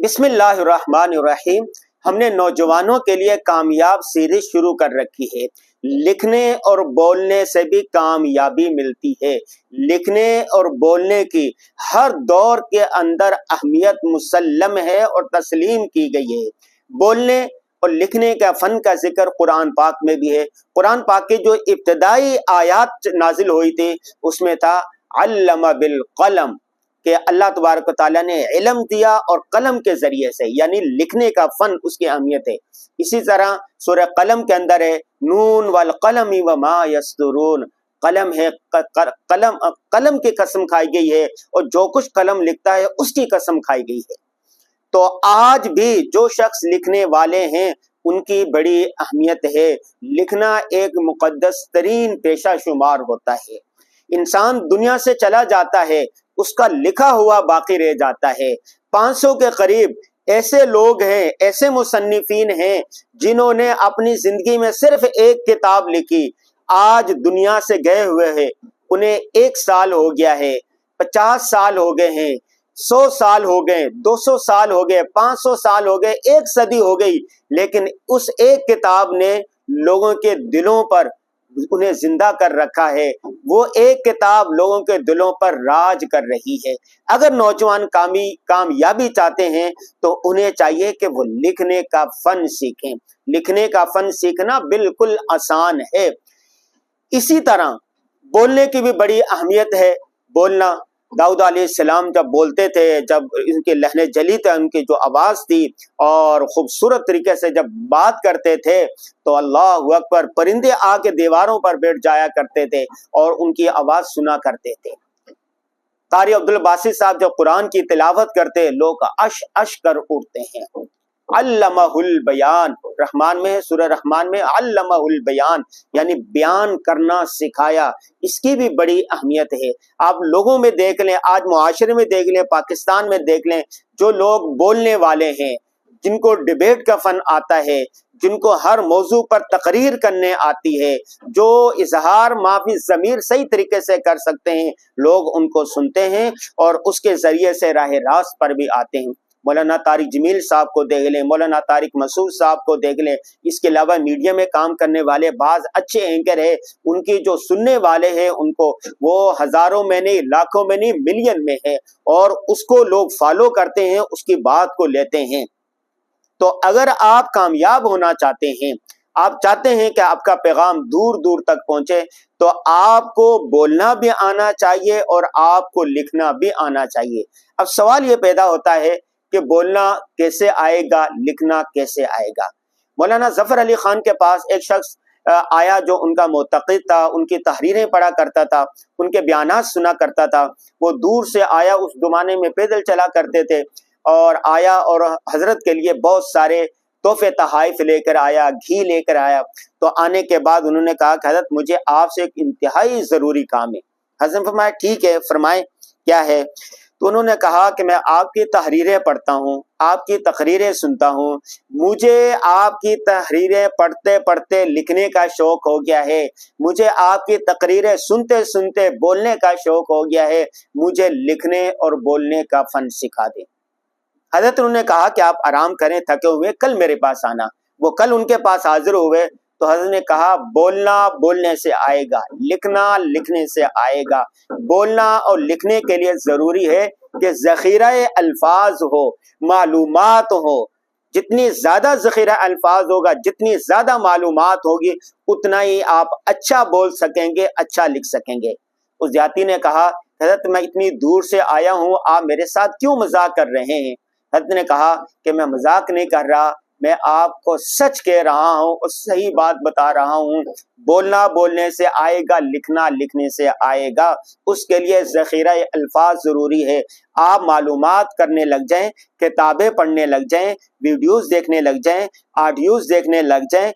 بسم اللہ الرحمن الرحیم۔ ہم نے نوجوانوں کے لیے کامیاب سیریز شروع کر رکھی ہے۔ لکھنے اور بولنے سے بھی کامیابی ملتی ہے۔ لکھنے اور بولنے کی ہر دور کے اندر اہمیت مسلم ہے اور تسلیم کی گئی ہے۔ بولنے اور لکھنے کا فن کا ذکر قرآن پاک میں بھی ہے۔ قرآن پاک کی جو ابتدائی آیات نازل ہوئی تھی اس میں تھا علم بالقلم، کہ اللہ تبارک و تعالیٰ نے علم دیا اور قلم کے ذریعے سے، یعنی لکھنے کا فن اس کی اہمیت ہے۔ اسی طرح سورہ قلم کے اندر ہے نون والقلم وما یسطرون، قلم ہے، قلم کی قسم کھائی گئی ہے اور جو کچھ قلم لکھتا ہے اس کی قسم کھائی گئی ہے۔ تو آج بھی جو شخص لکھنے والے ہیں ان کی بڑی اہمیت ہے۔ لکھنا ایک مقدس ترین پیشہ شمار ہوتا ہے۔ انسان دنیا سے چلا جاتا ہے، اس کا لکھا ہوا باقی رہ جاتا ہے۔ 500 کے قریب ایسے لوگ ہیں، ایسے مصنفین ہیں جنہوں نے اپنی زندگی میں صرف ایک کتاب لکھی، آج دنیا سے گئے ہوئے ہیں۔ انہیں 1 سال ہو گیا ہے، 50 سال ہو گئے ہیں، 100 سال ہو گئے، 200 سال ہو گئے، 500 سال ہو گئے، 1 صدی ہو گئی، لیکن اس ایک کتاب نے لوگوں کے دلوں پر انہیں زندہ کر رکھا ہے۔ وہ ایک کتاب لوگوں کے دلوں پر راج کر رہی ہے۔ اگر نوجوان کامیابی چاہتے ہیں تو انہیں چاہیے کہ وہ لکھنے کا فن سیکھیں۔ لکھنے کا فن سیکھنا بالکل آسان ہے۔ اسی طرح بولنے کی بھی بڑی اہمیت ہے۔ بولنا، داؤد علیہ السلام جب بولتے تھے، جب ان کے لہنے جلی تھے، ان کی جو آواز تھی اور خوبصورت طریقے سے جب بات کرتے تھے تو اللہ اکبر، پرندے آ کے دیواروں پر بیٹھ جایا کرتے تھے اور ان کی آواز سنا کرتے تھے۔ قاری عبدالباسط صاحب جب قرآن کی تلاوت کرتے لوگ اش اش کر اٹھتے ہیں۔ علمہ البیان، رحمان میں، سورہ رحمان میں علمہ البیان یعنی بیان کرنا سکھایا۔ اس کی بھی بڑی اہمیت ہے۔ آپ لوگوں میں دیکھ لیں، آج معاشرے میں دیکھ لیں، پاکستان میں دیکھ لیں، جو لوگ بولنے والے ہیں، جن کو ڈیبیٹ کا فن آتا ہے، جن کو ہر موضوع پر تقریر کرنے آتی ہے، جو اظہار معافی ضمیر صحیح طریقے سے کر سکتے ہیں، لوگ ان کو سنتے ہیں اور اس کے ذریعے سے راہ راست پر بھی آتے ہیں۔ مولانا طارق جمیل صاحب کو دیکھ لیں، مولانا طارق مسعود صاحب کو دیکھ لیں۔ اس کے علاوہ میڈیا میں کام کرنے والے بعض اچھے اینکر ہیں، ان کی جو سننے والے ہیں ان کو وہ ہزاروں میں نہیں، لاکھوں میں نہیں، ملین میں ہے، اور اس کو لوگ فالو کرتے ہیں، اس کی بات کو لیتے ہیں۔ تو اگر آپ کامیاب ہونا چاہتے ہیں، آپ چاہتے ہیں کہ آپ کا پیغام دور دور تک پہنچے، تو آپ کو بولنا بھی آنا چاہیے اور آپ کو لکھنا بھی آنا چاہیے۔ اب سوال یہ پیدا ہوتا ہے کہ بولنا کیسے آئے گا، لکھنا کیسے آئے گا؟ مولانا ظفر علی خان کے پاس ایک شخص آیا جو ان کا معتقد تھا، ان کی تحریریں پڑھا کرتا تھا، ان کے بیانات سنا کرتا تھا۔ وہ دور سے آیا، اس زمانے میں پیدل چلا کرتے تھے، اور آیا اور حضرت کے لیے بہت سارے تحفے تحائف لے کر آیا، گھی لے کر آیا۔ تو آنے کے بعد انہوں نے کہا کہ حضرت مجھے آپ سے ایک انتہائی ضروری کام ہے۔ حضرت نے فرمایا ٹھیک ہے، فرمائیں کیا ہے؟ تو انہوں نے کہا کہ میں آپ کی تحریریں پڑھتا ہوں، آپ کی تقریریں سنتا ہوں، مجھے آپ کی تحریریں پڑھتے پڑھتے لکھنے کا شوق ہو گیا ہے، مجھے آپ کی تقریریں سنتے سنتے بولنے کا شوق ہو گیا ہے، مجھے لکھنے اور بولنے کا فن سکھا دیں۔ حضرت انہوں نے کہا کہ آپ آرام کریں، تھکے ہوئے، کل میرے پاس آنا۔ وہ کل ان کے پاس حاضر ہوئے تو حضرت نے کہا بولنا بولنے سے آئے گا، لکھنا لکھنے سے آئے گا۔ بولنا اور لکھنے کے لیے ضروری ہے کہ ذخیرہ الفاظ ہو، معلومات ہو۔ جتنی زیادہ ذخیرہ الفاظ ہوگا، جتنی زیادہ معلومات ہوگی، اتنا ہی آپ اچھا بول سکیں گے، اچھا لکھ سکیں گے۔ اس دیہاتی نے کہا حضرت میں اتنی دور سے آیا ہوں، آپ میرے ساتھ کیوں مذاق کر رہے ہیں؟ حضرت نے کہا کہ میں مذاق نہیں کر رہا، میں آپ کو سچ کہہ رہا ہوں اور صحیح بات بتا رہا ہوں۔ بولنا بولنے سے آئے گا، لکھنا لکھنے سے آئے گا۔ اس کے لیے ذخیرہ الفاظ ضروری ہے۔ آپ معلومات کرنے لگ جائیں، کتابیں پڑھنے لگ جائیں، ویڈیوز دیکھنے لگ جائیں، آڈیوز دیکھنے لگ جائیں،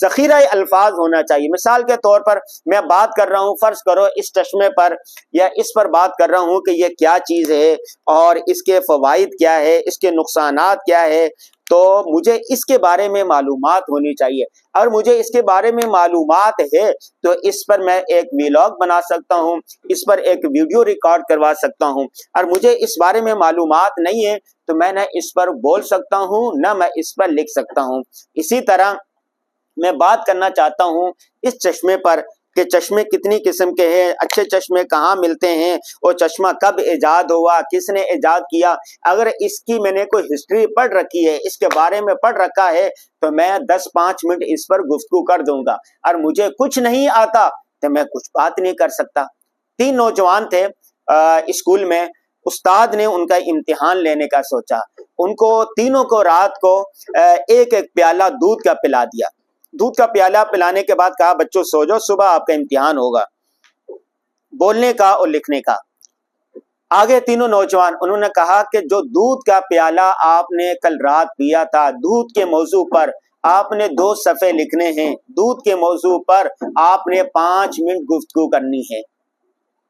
ذخیرہ الفاظ ہونا چاہیے۔ مثال کے طور پر میں بات کر رہا ہوں، فرض کرو اس چشمے پر یا اس پر بات کر رہا ہوں کہ یہ کیا چیز ہے اور اس کے فوائد کیا ہے، اس کے نقصانات کیا ہے، تو मुझे इसके बारे में मालूमात होनी चाहिए। अगर मुझे इसके बारे में मालूमात है तो इस पर मैं एक व्लॉग बना सकता हूँ, इस पर एक वीडियो रिकॉर्ड करवा सकता हूँ। और मुझे इस बारे में मालूमात नहीं है तो मैं न इस पर बोल सकता हूँ न मैं इस पर लिख सकता हूँ। इसी तरह मैं बात करना चाहता हूँ इस चश्मे पर कि चश्मे कितनी किस्म के हैं, अच्छे चश्मे कहाँ मिलते हैं, और चश्मा कब इजाद हुआ, किसने इजाद किया। अगर इसकी मैंने कोई हिस्ट्री पढ़ रखी है, इसके बारे में पढ़ रखा है तो मैं 10-5 मिनट इस पर गुफ्तगू कर दूंगा। और मुझे कुछ नहीं आता तो मैं कुछ बात नहीं कर सकता। 3 नौजवान थे स्कूल में, उस्ताद ने उनका इम्तिहान लेने का सोचा। उनको तीनों को रात को एक एक प्याला दूध का पिला दिया। दूध का प्याला पिलाने के बाद कहा बच्चों सो जाओ, सुबह आपका इम्तिहान होगा बोलने का और लिखने का। आगे तीनों नौजवान, उन्होंने कहा कि जो दूध का प्याला आपने कल रात पिया था, दूध के मौजू पर आपने 2 सफ़े लिखने हैं, दूध के मौजू पर आपने 5 मिनट गुफ्तगू करनी है।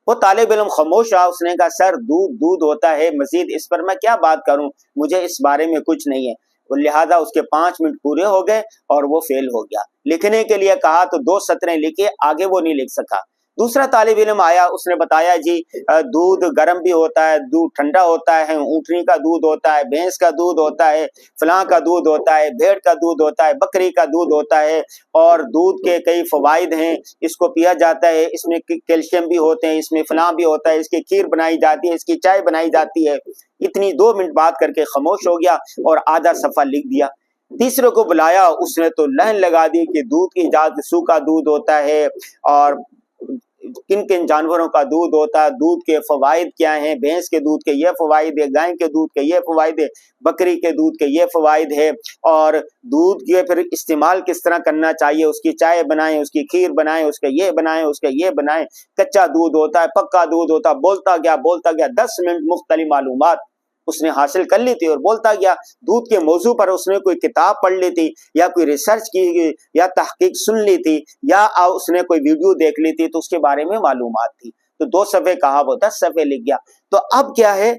वो तालिब इल्म खामोश रहा। उसने कहा सर दूध दूध होता है, मजीद इस पर मैं क्या बात करूं, मुझे इस बारे में कुछ नहीं है। लिहाजा उसके 5 मिनट पूरे हो गए और वो फेल हो गया। लिखने के लिए कहा तो 2 सतरें लिखे, आगे वो नहीं लिख सका। दूसरा तालिब इल्म आया, उसने बताया जी दूध गर्म भी होता है, दूध ठंडा होता है, ऊँटनी का दूध होता है, भैंस का दूध होता है, फलां का दूध होता है, भेड़ का दूध होता है, बकरी का दूध होता है, और दूध के कई फवाइद हैं, इसको पिया जाता है, इसमें कैल्शियम भी होते हैं, इसमें फलां भी होता है, इसकी खीर बनाई जाती है, इसकी चाय बनाई जाती है। इतनी 2 मिनट बात करके खामोश हो गया और आधा सफ़ा लिख दिया। तीसरे को बुलाया, उसने तो लाइन लगा दी कि दूध की जात सूखा दूध होता है और किन किन जानवरों का दूध होता है, दूध के फवाइद क्या हैं, भैंस के दूध के ये फवाइद है, गाय के दूध के ये फवाइद है, बकरी के दूध के ये फवाइद है, और दूध के फिर इस्तेमाल किस तरह करना चाहिए, उसकी चाय बनाएं, उसकी खीर बनाएं, उसके ये बनाएं, उसके ये बनाएं, कच्चा दूध होता है, पक्का दूध होता है। बोलता गया 10 मिनट मुख्तलिफ मालूमात उसने हासिल कर ली थी और बोलता गया। दूध के मौजू पर उसने कोई किताब पढ़ ली थी या कोई रिसर्च की या तहकीक सुन ली थी या उसने कोई वीडियो देख ली थी तो उसके बारे में मालूमात थी। तो 2 सफ़े कहा वो 10 सफ़े लिख गया। तो अब क्या है,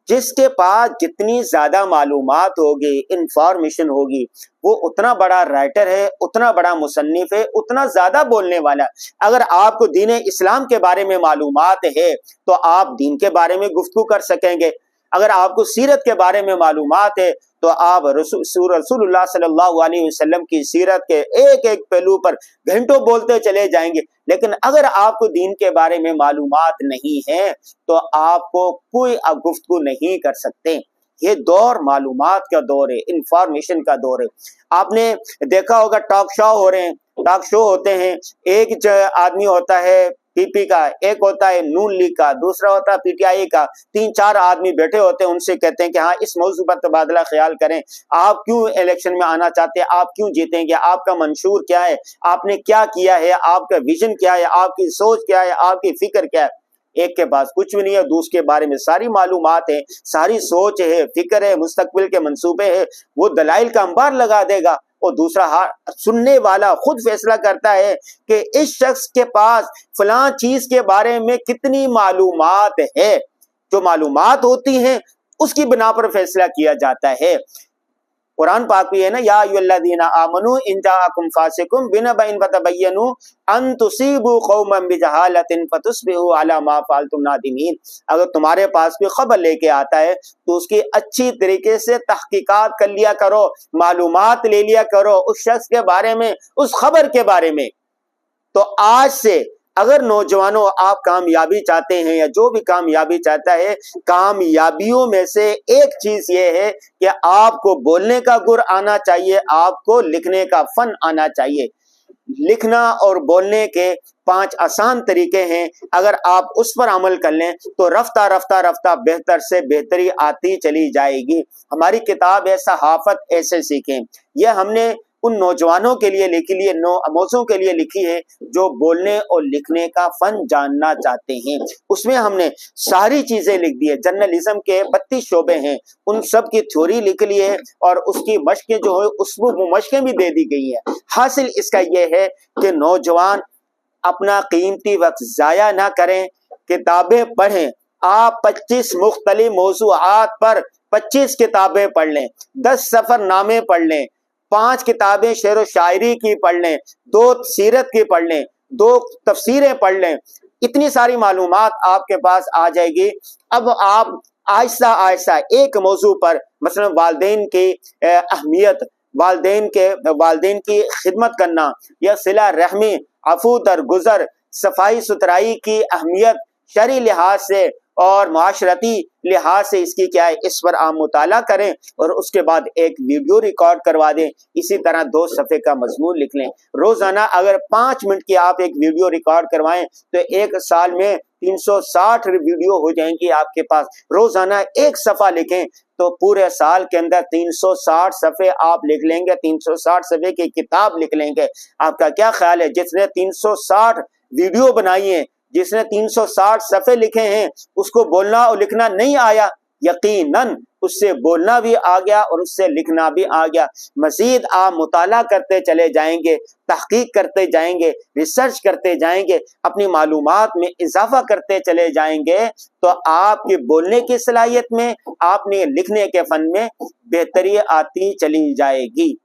जिसके पास जितनी ज्यादा मालूमात होगी, इंफॉर्मेशन होगी, वो उतना बड़ा राइटर है, उतना बड़ा मुसन्निफ है, उतना ज्यादा बोलने वाला। अगर आपको दीन इस्लाम के बारे में मालूमात है तो आप दीन के बारे में गुफ्तगू कर सकेंगे। अगर आपको सीरत के बारे में मालूमात है तो आप रसूलुल्लाह सल्लल्लाहु अलैहि वसल्लम की सीरत के एक एक पहलू पर घंटों बोलते चले जाएंगे। लेकिन अगर आपको दीन के बारे में मालूमात नहीं है तो आपको कोई गुफ्तगू नहीं कर सकते। ये दौर मालूमात का दौर है, इंफॉर्मेशन का दौर है। आपने देखा होगा टॉक शो हो रहे हैं, टॉक शो होते हैं, एक आदमी होता है पीपी का, एक होता है नून लीग का, दूसरा होता है पीटीआई का, 3-4 आदमी बैठे होते हैं, उनसे कहते हैं कि हाँ इस मौजू पर तबादला ख्याल करें, आप क्यों इलेक्शन में आना चाहते हैं, आप क्यों जीतेंगे, आपका मंशूर क्या है, आपने क्या किया है, आपका विजन क्या है, आपकी सोच क्या है, आपकी फिक्र क्या है। एक के पास कुछ भी नहीं है, दूसरे के बारे में सारी मालूमात है, सारी सोच है, फिक्र है, मुस्तकबिल के मंसूबे है, वो दलाइल का अंबार लगा देगा। और दूसरा सुनने वाला खुद फैसला करता है कि इस शख्स के पास फलां चीज के बारे में कितनी मालूमात है। जो मालूमात होती हैं उसकी बिना पर फैसला किया जाता है। कुरान पाक भी है ना, या अय्युहल्लज़ीना आमनू इन जाअकुम फासिकुम बिनबइन फतबय्यनु अन तुसीबू कौमन बिजहालतिन फतुस्बिहू अला मा फअलतुम नादिमीन। अगर तुम्हारे पास भी खबर लेके आता है तो उसकी अच्छी तरीके से तहकीकात कर लिया करो, मालूमात ले लिया करो उस शख्स के बारे में, उस खबर के बारे में। तो आज से अगर नौजवानों आप कामयाबी चाहते हैं या जो भी कामयाबी चाहता है, कामयाबियों में से एक चीज ये है कि आपको बोलने का गुर आना चाहिए, आपको लिखने का फन आना चाहिए। लिखना और बोलने के 5 आसान तरीके हैं, अगर आप उस पर अमल कर लें तो रफ्ता रफ्ता रफ्ता बेहतर से बेहतरी आती चली जाएगी। हमारी किताब है सहाफत ऐसे सीखें, यह हमने उन नौजवानों के लिए लिखी है, मौजों के लिए लिखी है जो बोलने और लिखने का फन जानना चाहते हैं। उसमें हमने सारी चीजें लिख दी है। जर्नलिज्म के 32 शोबे हैं, उन सब की थ्योरी लिख ली है और उसकी मशकें जो है उसको मशकें भी दे दी गई है। हासिल इसका यह है कि नौजवान अपना कीमती वक्त जाया ना करें, किताबें पढ़ें। आप 25 मुख्तलिफ मौज़ूआत पर 25 किताबें पढ़ लें, 10 सफरनामे पढ़ लें, 5 किताबें शेर व शायरी की पढ़ लें, 2 सीरत की पढ़ लें, 2 तफसीरें पढ़ लें, इतनी सारी मालूमात आपके पास आ जाएगी। अब आप आहिस्ता आहिस्ता एक मौजू पर, मसलन वालिदैन की अहमियत, वालिदैन की खिदमत करना या सिला रहमी, अफू दरगुजर, सफाई सुथराई की अहमियत शरई लिहाज से और माशरती लिहाज से इसकी क्या है, इस पर आप मुताला करें और उसके बाद एक वीडियो रिकॉर्ड करवा दें। इसी तरह 2 सफ़े का मजमून लिख लें। रोजाना अगर 5 मिनट की आप एक वीडियो रिकॉर्ड करवाएं तो 1 साल में 360 वीडियो हो जाएंगी आपके पास। रोजाना 1 सफ़ा लिखें तो पूरे साल के अंदर 360 सफ़े आप लिख लेंगे, 360 सफ़े की किताब लिख लेंगे। आपका क्या ख्याल है, जिसने 360 वीडियो बनाई है, जिसने 360 सफ़े लिखे हैं, उसको बोलना और लिखना नहीं आया? यकीनन उससे बोलना भी आ गया और उससे लिखना भी आ गया। मज़ीद आप मुताला करते चले जाएंगे, तहकीक करते जाएंगे, रिसर्च करते जाएंगे, अपनी मालूमात में इजाफा करते चले जाएंगे तो आपकी बोलने की सलाहियत में, आपने लिखने के फन में बेहतरी आती चली जाएगी।